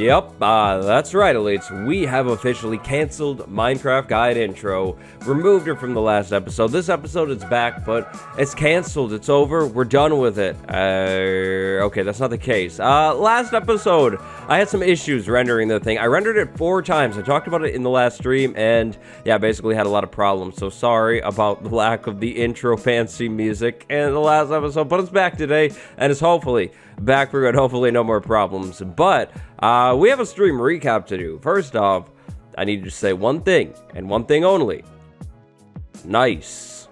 Yep, that's right, elites. We have officially canceled Minecraft Guide intro, removed it from the last episode. This episode is back, but it's canceled. It's over. We're done with it. Okay, that's not the case. Last episode, I had some issues rendering the thing. I rendered it 4 times. I talked about it in the last stream, and yeah, basically had a lot of problems. So sorry about the lack of the intro fancy music in the last episode, but it's back today, and it's hopefully back for good. Hopefully no more problems. But we have a stream recap to do. First off, I need to say one thing, and one thing only. Nice.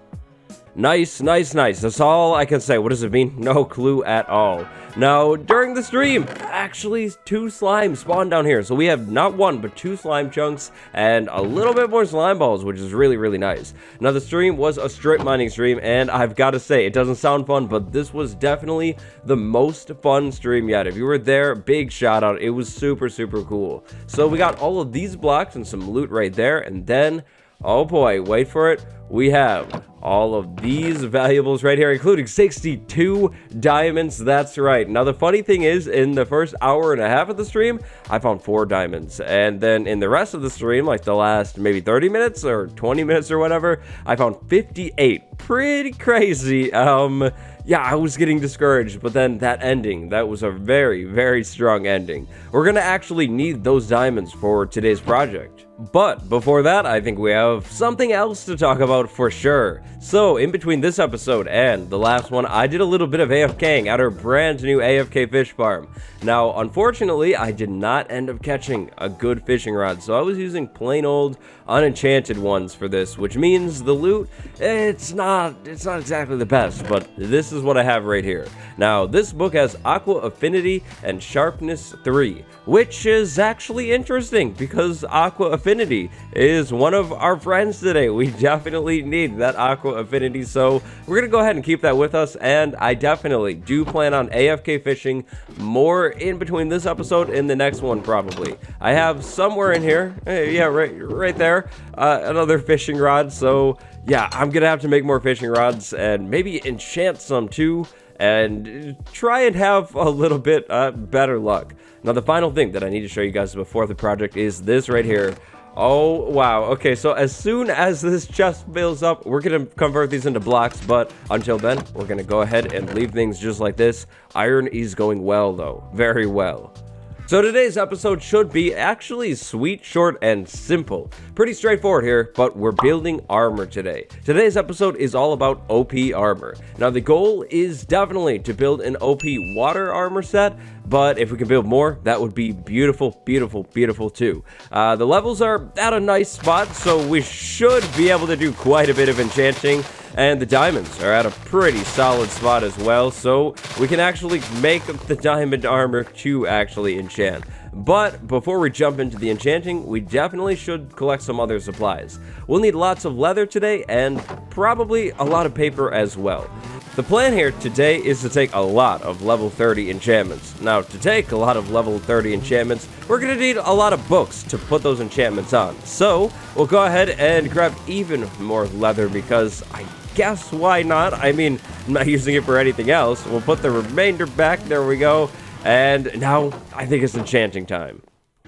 Nice. That's all I can say. What does it mean? No clue at all. Now, during the stream, actually 2 slimes spawned down here. So we have not 1, but 2 slime chunks and a little bit more slime balls, which is really, really nice. Now, the stream was a strip mining stream, and I've got to say, it doesn't sound fun, but this was definitely the most fun stream yet. If you were there, big shout out. It was super, super cool. So we got all of these blocks and some loot right there, and then, oh boy, wait for it. We have all of these valuables right here, including 62 diamonds. That's right. Now, the funny thing is, in the first hour and a half of the stream, I found 4 diamonds. And then in the rest of the stream, like the last maybe 30 minutes or 20 minutes or whatever, I found 58. Pretty crazy. Yeah, I was getting discouraged, but then that ending, that was a very, very strong ending. We're gonna actually need those diamonds for today's project. But before that, I think we have something else to talk about for sure. So, in between this episode and the last one, I did a little bit of AFKing at our brand new AFK fish farm. Now, unfortunately, I did not end up catching a good fishing rod, so I was using plain old unenchanted ones for this, which means the loot, it's not exactly the best, but this is what I have right here. Now, this book has Aqua Affinity and Sharpness 3, which is actually interesting because Aqua Affinity is one of our friends today. We definitely need that Aqua Affinity, so we're gonna go ahead and keep that with us, and I definitely do plan on AFK fishing more in between this episode and the next one probably. I have somewhere in here, yeah, right there, another fishing rod, so yeah, I'm gonna have to make more fishing rods and maybe enchant some too, and try and have a little bit better luck. Now, the final thing that I need to show you guys before the project is this right here. Oh, wow. Okay, so as soon as this chest fills up, we're going to convert these into blocks, but until then, we're going to go ahead and leave things just like this. Iron is going well, though. Very well. So today's episode should be actually sweet, short, and simple. Pretty straightforward here, but we're building armor today. Today's episode is all about OP armor. Now, the goal is definitely to build an OP water armor set, but if we can build more, that would be beautiful, beautiful, beautiful too. The levels are at a nice spot, so we should be able to do quite a bit of enchanting. And the diamonds are at a pretty solid spot as well, so we can actually make the diamond armor to actually enchant. But before we jump into the enchanting, we definitely should collect some other supplies. We'll need lots of leather today, and probably a lot of paper as well. The plan here today is to take a lot of level 30 enchantments. Now, to take a lot of level 30 enchantments, we're going to need a lot of books to put those enchantments on. So, we'll go ahead and grab even more leather because I guess why not? I mean, I'm not using it for anything else. We'll put the remainder back. There we go. And now, I think it's enchanting time.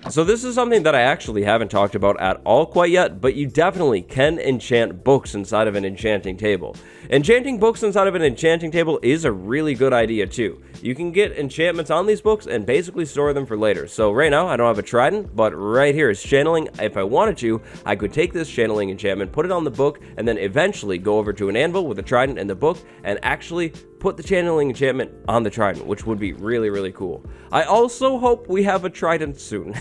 So this is something that I actually haven't talked about at all quite yet, but you definitely can enchant books inside of an enchanting table. Enchanting books inside of an enchanting table is a really good idea too. You can get enchantments on these books and basically store them for later. So right now, I don't have a trident, but right here is channeling. If I wanted to, I could take this channeling enchantment, put it on the book, and then eventually go over to an anvil with a trident and the book, and actually put the channeling enchantment on the trident, which would be really, really cool. I also hope we have a trident soon.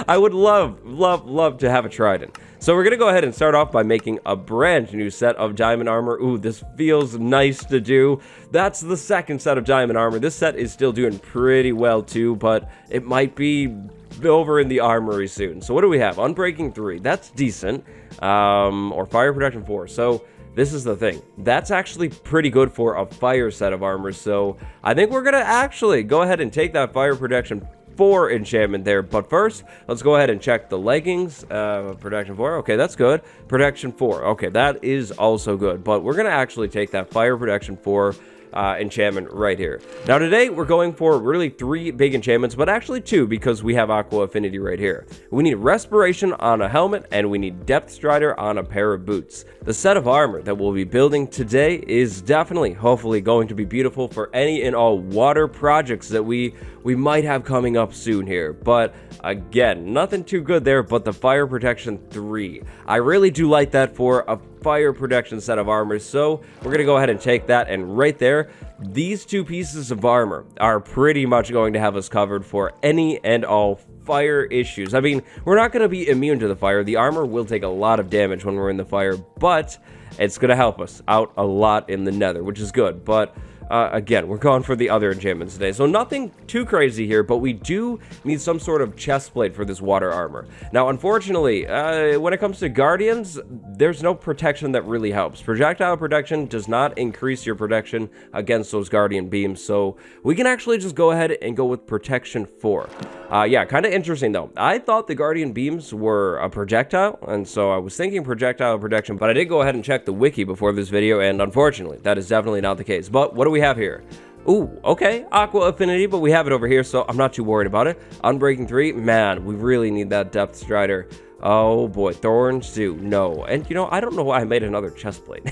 I would love to have a trident. So we're gonna go ahead and start off by making a brand new set of diamond armor. Ooh, this feels nice to do. That's the second set of diamond armor. This set is still doing pretty well too, but it might be over in the armory soon. So what do we have? Unbreaking 3, that's decent. Or fire protection 4. So this is the thing. That's actually pretty good for a fire set of armor. So I think we're gonna actually go ahead and take that fire protection 4 enchantment there. But first, let's go ahead and check the leggings. Protection 4. Okay, that's good. Protection 4. Okay, that is also good. But we're gonna actually take that fire protection 4 enchantment right here. Now today we're going for really 3 big enchantments, but actually 2 because we have Aqua Affinity right here. We need Respiration on a helmet, and we need Depth Strider on a pair of boots. The set of armor that we'll be building today is definitely, hopefully, going to be beautiful for any and all water projects that we might have coming up soon here. But again, nothing too good there, but the Fire Protection 3. I really do like that for a fire protection set of armor, so we're gonna go ahead and take that, and right there, these 2 pieces of armor are pretty much going to have us covered for any and all fire issues. I mean, we're not going to be immune to the fire. The armor will take a lot of damage when we're in the fire, but it's going to help us out a lot in the nether, which is good. But again, we're going for the other enchantments today, so nothing too crazy here, but we do need some sort of chest plate for this water armor. Now, unfortunately, when it comes to guardians, there's no protection that really helps. Projectile protection does not increase your protection against those guardian beams, so we can actually just go ahead and go with protection 4. Yeah, kind of interesting though. I thought the guardian beams were a projectile, and so I was thinking projectile protection, but I did go ahead and check the wiki before this video, and unfortunately, that is definitely not the case. But what do we have here? Ooh, okay, Aqua Affinity, but we have it over here, so I'm not too worried about it. Unbreaking 3, man, we really need that Depth Strider. Oh boy, Thorns too, no. And you know, I don't know why I made another chest plate.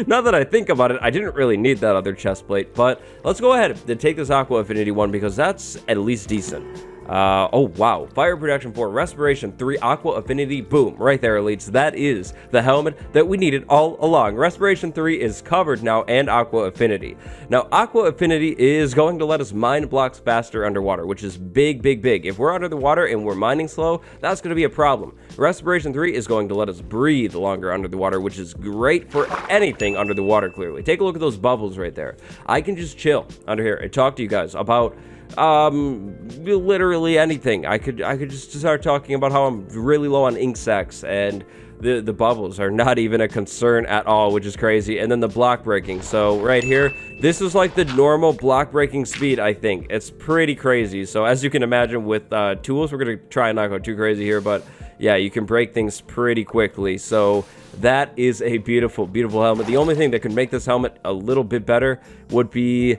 Now that I think about it, I didn't really need that other chest plate, but let's go ahead and take this Aqua Affinity one because that's at least decent. Oh wow, Fire Protection 4, Respiration 3, Aqua Affinity, boom, right there, elites. That is the helmet that we needed all along. Respiration 3 is covered now, and Aqua Affinity. Now, Aqua Affinity is going to let us mine blocks faster underwater, which is big, big, big. If we're under the water and we're mining slow, that's going to be a problem. Respiration 3 is going to let us breathe longer under the water, which is great for anything under the water, clearly. Take a look at those bubbles right there. I can just chill under here and talk to you guys about literally anything. I could just start talking about how I'm really low on ink sacs, and the bubbles are not even a concern at all, which is crazy. And then the block breaking. So right here, this is like the normal block breaking speed, I think. It's pretty crazy. So as you can imagine with tools, we're gonna try and not go too crazy here, but yeah, you can break things pretty quickly. So that is a beautiful, beautiful helmet. The only thing that could make this helmet a little bit better would be,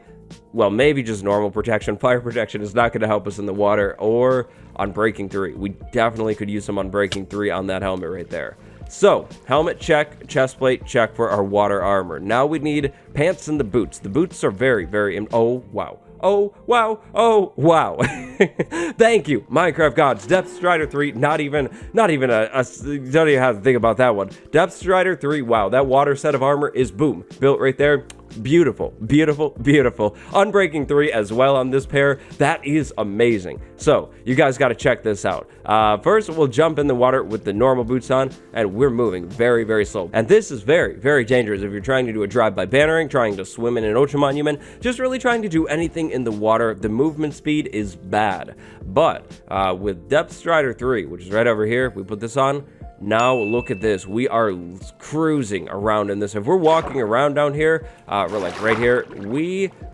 well, maybe just normal protection. Fire protection is not going to help us in the water, or Unbreaking 3. We definitely could use some Unbreaking 3 on that helmet right there. So, helmet check, chest plate check for our water armor. Now we need pants and the boots. The boots are very, very... Oh, wow. Oh, wow. Oh, wow. Thank you, Minecraft gods. Depth Strider 3, not even don't even have to think about that one. Depth Strider 3, wow. That water set of armor is, boom, built right there. Beautiful, beautiful, beautiful. Unbreaking 3 as well on this pair. That is amazing. So, you guys got to check this out. First, we'll jump in the water with the normal boots on, and we're moving very, very slow. And this is very, very dangerous if you're trying to do a drive-by bannering, trying to swim in an ocean monument, just really trying to do anything in the water. The movement speed is bad. But with Depth Strider 3, which is right over here, we put this on. Now look at this. We are cruising around in this. If we're walking around down here, we're like right here.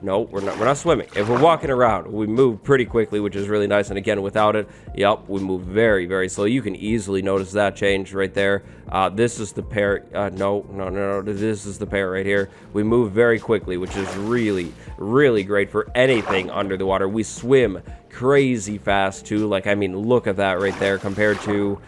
No, we're not swimming. If we're walking around, we move pretty quickly, which is really nice. And again, without it, yep, we move very, very slow. You can easily notice that change right there. This is the pair. No. This is the pair right here. We move very quickly, which is really, really great for anything under the water. We swim crazy fast too. Like, I mean, look at that right there compared to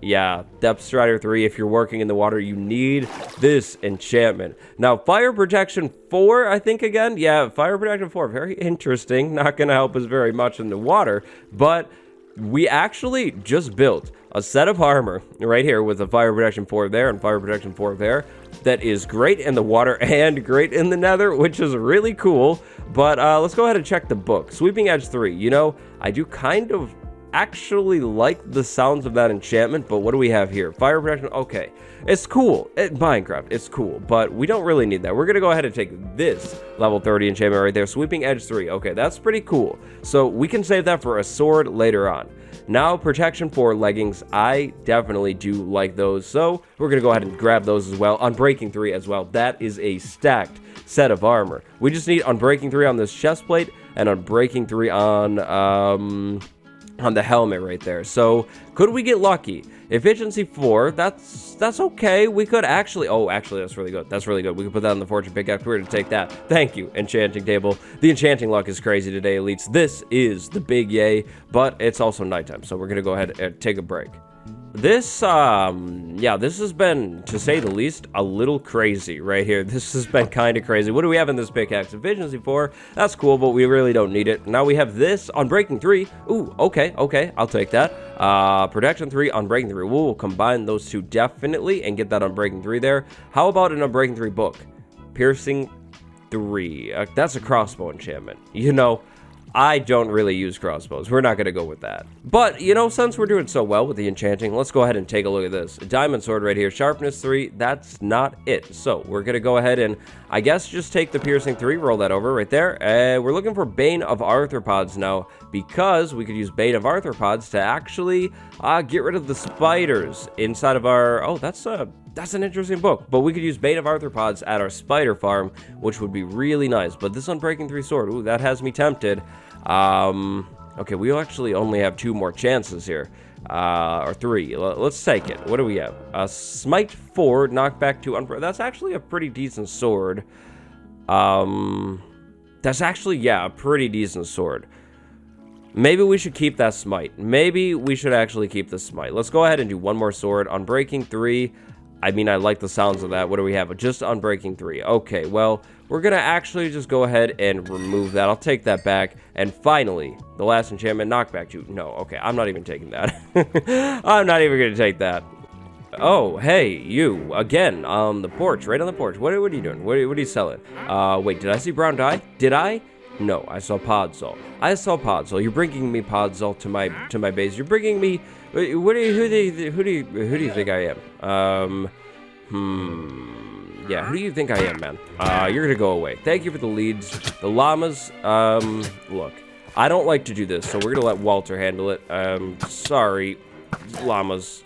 yeah, Depth Strider 3, if you're working in the water, you need this enchantment. Now, Fire Protection 4, I think again, yeah, Fire Protection 4, very interesting, not gonna help us very much in the water, but we actually just built a set of armor right here with a Fire Protection 4 there and Fire Protection 4 there that is great in the water and great in the nether, which is really cool. But let's go ahead and check the book. Sweeping Edge 3, you know, I do kind of actually like the sounds of that enchantment, but what do we have here? Fire protection, okay, it's cool. Minecraft, it's cool, but we don't really need that. We're gonna go ahead and take this level 30 enchantment right there. Sweeping Edge 3, okay, that's pretty cool. So we can save that for a sword later on. Now, protection 4 leggings, I definitely do like those, so we're gonna go ahead and grab those as well. Unbreaking 3 as well, that is a stacked set of armor. We just need Unbreaking 3 on this chest plate and Unbreaking 3 on on the helmet right there. So could we get lucky? Efficiency 4, that's okay. We could actually, oh, actually, that's really good. That's really good. We could put that on the fortune pickaxe. We're gonna take that. Thank you, enchanting table. The enchanting luck is crazy today, elites. This is the big yay, but it's also nighttime, so we're gonna go ahead and take a break. This, yeah, this has been, to say the least, a little crazy right here. This has been kind of crazy. What do we have in this pickaxe? Efficiency 4, that's cool, but we really don't need it. Now we have this on breaking 3. Ooh, okay, I'll take that. Protection 3 on breaking 3. We'll combine those two definitely and get that on breaking 3 there. How about an unbreaking 3 book? Piercing 3. That's a crossbow enchantment. You know, I don't really use crossbows. We're not going to go with that. But, you know, since we're doing so well with the enchanting, let's go ahead and take a look at this. A diamond sword right here. Sharpness 3. That's not it. So, we're going to go ahead and, I guess, just take the piercing 3. Roll that over right there. We're looking for Bane of Arthropods now, because we could use Bane of Arthropods to actually get rid of the spiders inside of our... Oh, that's an interesting book, but we could use Bane of Arthropods at our spider farm, which would be really nice. But this Unbreaking 3 sword, ooh, that has me tempted. Okay, we actually only have 2 more chances here, or 3. Let's take it. What do we have? Smite 4, knockback 2. That's actually a pretty decent sword. That's actually, yeah, a pretty decent sword. Maybe we should keep that smite. Maybe we should actually keep the smite. Let's go ahead and do 1 more sword. Unbreaking 3. I mean, I like the sounds of that. What do we have? Just Unbreaking 3. Okay, well, we're going to actually just go ahead and remove that. I'll take that back. And finally, the last enchantment, knockback 2. No, okay, I'm not even taking that. I'm not even going to take that. Oh, hey, you, again, on the porch, right on the porch. What are you doing? What are you selling? Wait, did I see brown dye? Did I? No, I saw Podzol. I saw Podzol. You're bringing me Podzol to my base. You're bringing me... Who do you think I am? Yeah, who do you think I am, man? You're gonna go away. Thank you for the leads. The llamas, look, I don't like to do this, so we're gonna let Walter handle it. Sorry, llamas.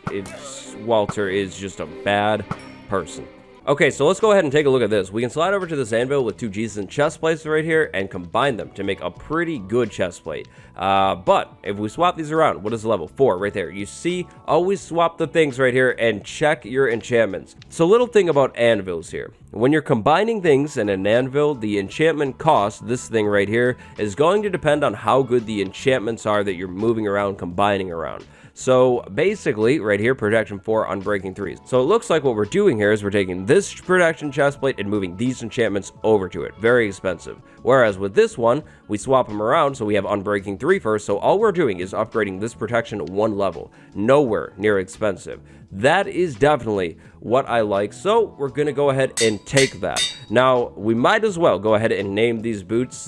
Walter is just a bad person. Okay, so let's go ahead and take a look at this. We can slide over to this anvil with 2 decent chest plates right here and combine them to make a pretty good chest plate. But if we swap these around, what is the level? 4 right there. You see, always swap the things right here and check your enchantments. So little thing about anvils here. When you're combining things in an anvil, the enchantment cost, this thing right here, is going to depend on how good the enchantments are that you're moving around, combining around. So basically, right here, protection 4, unbreaking 3. So it looks like what we're doing here is we're taking this protection chestplate and moving these enchantments over to it. Very expensive. Whereas with this one, we swap them around, so we have unbreaking 3 first. So all we're doing is upgrading this protection 1 level. Nowhere near expensive. That is definitely what I like. So we're going to go ahead and take that. Now, we might as well go ahead and name these boots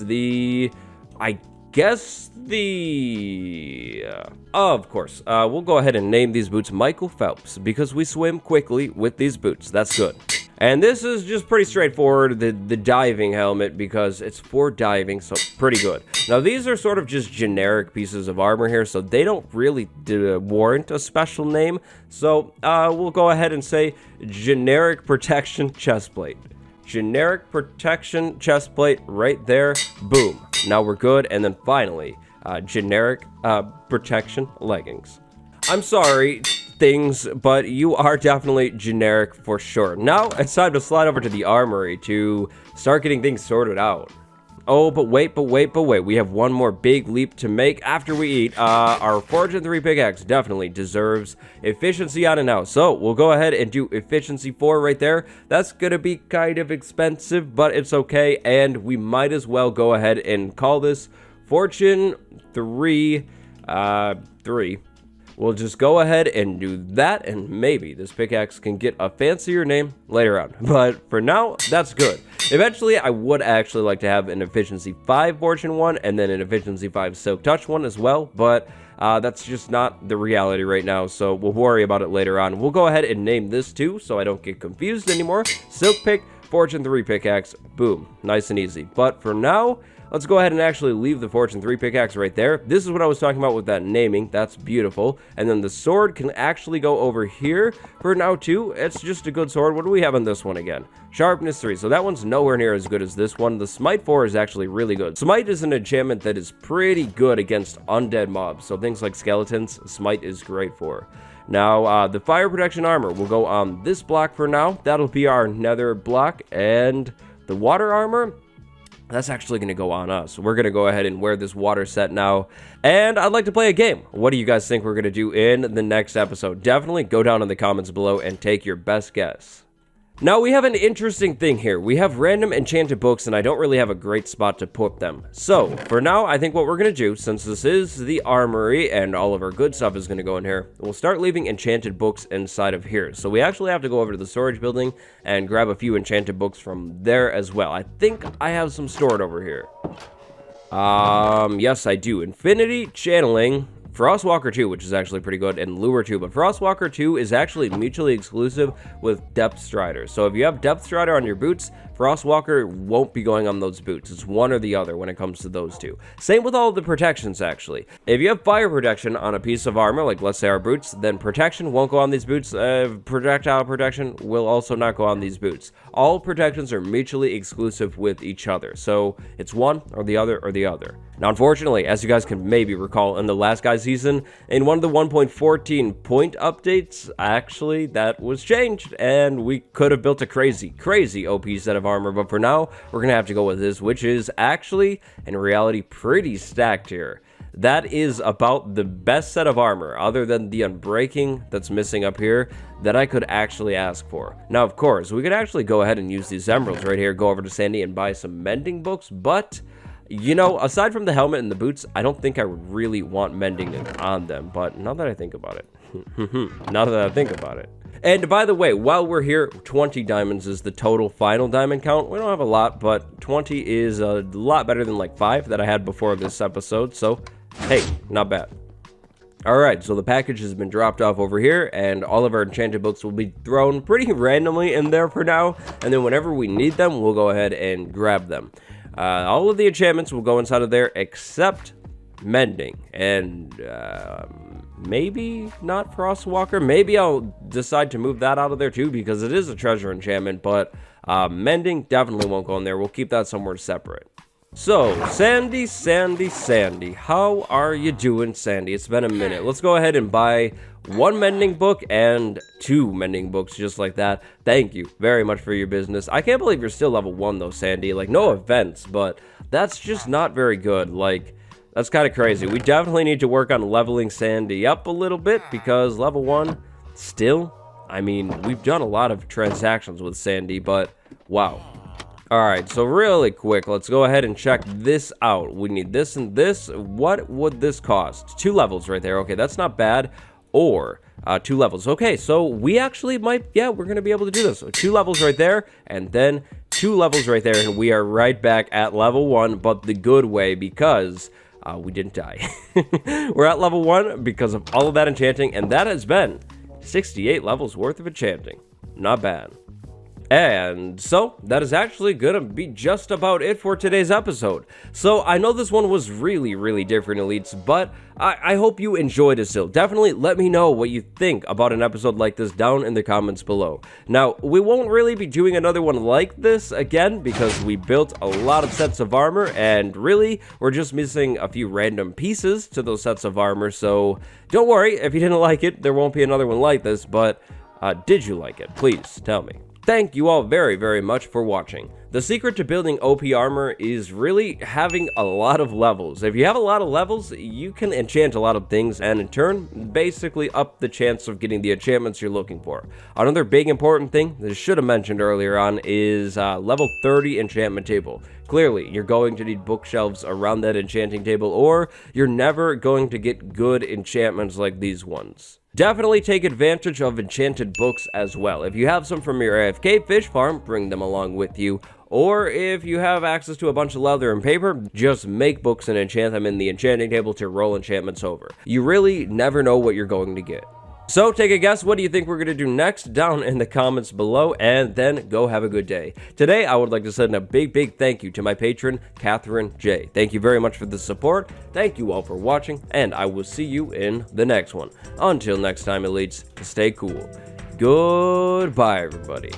of course, we'll go ahead and name these boots Michael Phelps because we swim quickly with these boots. That's good. And this is just pretty straightforward, the diving helmet, because it's for diving, so pretty good. Now, these are sort of just generic pieces of armor here, so they don't really warrant a special name. So we'll go ahead and say generic protection chestplate. Generic protection chestplate right there. Boom. Now we're good. And then finally, generic protection leggings. I'm sorry, things, but you are definitely generic for sure. Now it's time to slide over to the armory to start getting things sorted out. Oh, but wait. We have one more big leap to make after we eat. Our Fortune 3 pickaxe definitely deserves efficiency on and out. So we'll go ahead and do efficiency 4 right there. That's going to be kind of expensive, but it's okay. And we might as well go ahead and call this Fortune 3, 3. We'll just go ahead and do that, and maybe this pickaxe can get a fancier name later on. But for now, that's good. Eventually, I would actually like to have an Efficiency 5 Fortune 1, and then an Efficiency 5 Silk Touch 1 as well, but that's just not the reality right now, so we'll worry about it later on. We'll go ahead and name this too, so I don't get confused anymore. Silk Pick, Fortune 3 Pickaxe, boom. Nice and easy. But for now, let's go ahead and actually leave the Fortune 3 pickaxe right there. This is what I was talking about with that naming. That's beautiful. And then the sword can actually go over here for now too. It's just a good sword. What do we have on this one again? Sharpness 3. So that one's nowhere near as good as this one. The Smite 4 is actually really good. Smite is an enchantment that is pretty good against undead mobs. So things like skeletons, Smite is great for. Now, the fire protection armor will go on this block for now. That'll be our nether block. And the water armor, that's actually going to go on us. We're going to go ahead and wear this water set now. And I'd like to play a game. What do you guys think we're going to do in the next episode? Definitely go down in the comments below and take your best guess. Now, we have an interesting thing here. We have random enchanted books, and I don't really have a great spot to put them. So, for now, I think what we're going to do, since this is the armory, and all of our good stuff is going to go in here, we'll start leaving enchanted books inside of here. So, we actually have to go over to the storage building and grab a few enchanted books from there as well. I think I have some stored over here. Yes, I do. Infinity Channeling, Frostwalker 2, which is actually pretty good, and Lure 2, but Frostwalker 2 is actually mutually exclusive with Depth Strider. So if you have Depth Strider on your boots, Frostwalker won't be going on those boots. It's one or the other when it comes to those two. Same with all of the protections, actually. If you have fire protection on a piece of armor, like let's say our boots, then protection won't go on these boots. Projectile protection will also not go on these boots. All protections are mutually exclusive with each other. So it's one or the other or the other. Now, unfortunately, as you guys can maybe recall, in the last guy's season, in one of the 1.14 point updates, actually, that was changed, and we could have built a crazy OP set of armor, but for now, we're gonna have to go with this, which is actually, in reality, pretty stacked here. That is about the best set of armor, other than the Unbreaking that's missing up here, that I could actually ask for. Now, of course, we could actually go ahead and use these emeralds right here, go over to Sandy and buy some mending books, but you know, aside from the helmet and the boots, I don't think I would really want mending on them, but now that I think about it, And by the way, while we're here, 20 diamonds is the total final diamond count. We don't have a lot, but 20 is a lot better than like 5 that I had before this episode, so hey, not bad. Alright, so the package has been dropped off over here, and all of our enchanted books will be thrown pretty randomly in there for now, and then whenever we need them, we'll go ahead and grab them. All of the enchantments will go inside of there except mending, and maybe not Frostwalker. Maybe I'll decide to move that out of there too, because it is a treasure enchantment, but mending definitely won't go in there. We'll keep that somewhere separate. So, Sandy, how are you doing, Sandy? It's been a minute. Let's go ahead and buy 1 mending book and 2 mending books, just like that. Thank you very much for your business. I can't believe you're still level 1, though, Sandy. Like, no offense, but that's just not very good. Like, that's kind of crazy. We definitely need to work on leveling Sandy up a little bit, because level 1, still, I mean, we've done a lot of transactions with Sandy, but wow. Alright, so really quick, let's go ahead and check this out. We need this and this. What would this cost? 2 levels right there. Okay, that's not bad. Or 2 levels. Okay, so we actually might, yeah, we're going to be able to do this. So 2 levels right there, and then 2 levels right there, and we are right back at level 1, but the good way, because we didn't die. We're at level 1 because of all of that enchanting, and that has been 68 levels worth of enchanting. Not bad. And so, that is actually gonna be just about it for today's episode. So, I know this one was really different, Elites, but I hope you enjoyed it still. Definitely let me know what you think about an episode like this down in the comments below. Now, we won't really be doing another one like this again, because we built a lot of sets of armor, and really, we're just missing a few random pieces to those sets of armor, so don't worry, if you didn't like it, there won't be another one like this, but did you like it? Please tell me. Thank you all very much for watching. The secret to building OP armor is really having a lot of levels. If you have a lot of levels, you can enchant a lot of things, and in turn, basically up the chance of getting the enchantments you're looking for. Another big important thing that I should have mentioned earlier on is level 30 enchantment table. Clearly, you're going to need bookshelves around that enchanting table, or you're never going to get good enchantments like these ones. Definitely take advantage of enchanted books as well. If you have some from your AFK fish farm, bring them along with you. Or if you have access to a bunch of leather and paper, just make books and enchant them in the enchanting table to roll enchantments over. You really never know what you're going to get. So take a guess, what do you think we're going to do next down in the comments below, and then go have a good day. Today, I would like to send a big thank you to my patron, Catherine J. Thank you very much for the support, thank you all for watching, and I will see you in the next one. Until next time, elites, stay cool. Goodbye, everybody.